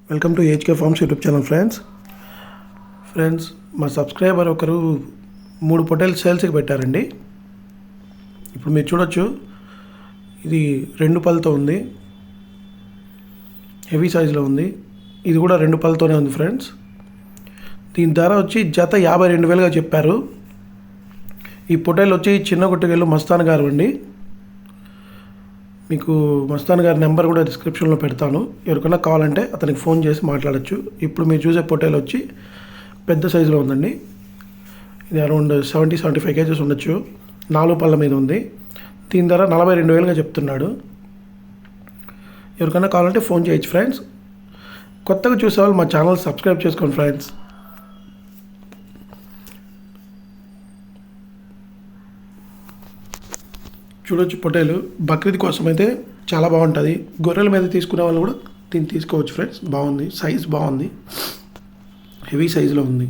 Welcome to HK farms YouTube channel friends మా subscriber ఒకరు 3 పొట్టేలు సేల్స్కి పెట్టారండి. ఇప్పుడు మీరు చూడొచ్చు, ఇది 2 పళ్ళతో ఉంది, హెవీ సైజులో ఉంది. ఇది కూడా 2 పళ్ళతోనే ఉంది ఫ్రెండ్స్. దీని ధర వచ్చి జత 52,000గా చెప్పారు. ఈ పొట్టేలు వచ్చి చిన్న గుట్టగల్లు మస్తాన్ గారు అండి. మీకు మస్తాన్ గారి నెంబర్ కూడా డిస్క్రిప్షన్లో పెడతాను. ఎవరికైనా కావాలంటే అతనికి ఫోన్ చేసి మాట్లాడచ్చు. ఇప్పుడు మీరు చూసే పొట్టేలు వచ్చి పెద్ద సైజులో ఉందండి. ఇది అరౌండ్ 70-75 కేజెస్ ఉండొచ్చు. 4 పళ్ళ మీద ఉంది. దీని ధర 42,000గా చెప్తున్నాడు. ఎవరికైనా కావాలంటే ఫోన్ చేయొచ్చు ఫ్రెండ్స్. కొత్తగా చూసేవాళ్ళు మా ఛానల్ సబ్స్క్రైబ్ చేసుకోండి ఫ్రెండ్స్. చూడొచ్చు, పొట్టేలు బక్రీద్ కోసం అయితే చాలా బాగుంటుంది. గొర్రెల మీద తీసుకునే వాళ్ళు కూడా దీన్ని తీసుకోవచ్చు ఫ్రెండ్స్. బాగుంది, సైజ్ బాగుంది, హెవీ సైజులో ఉంది.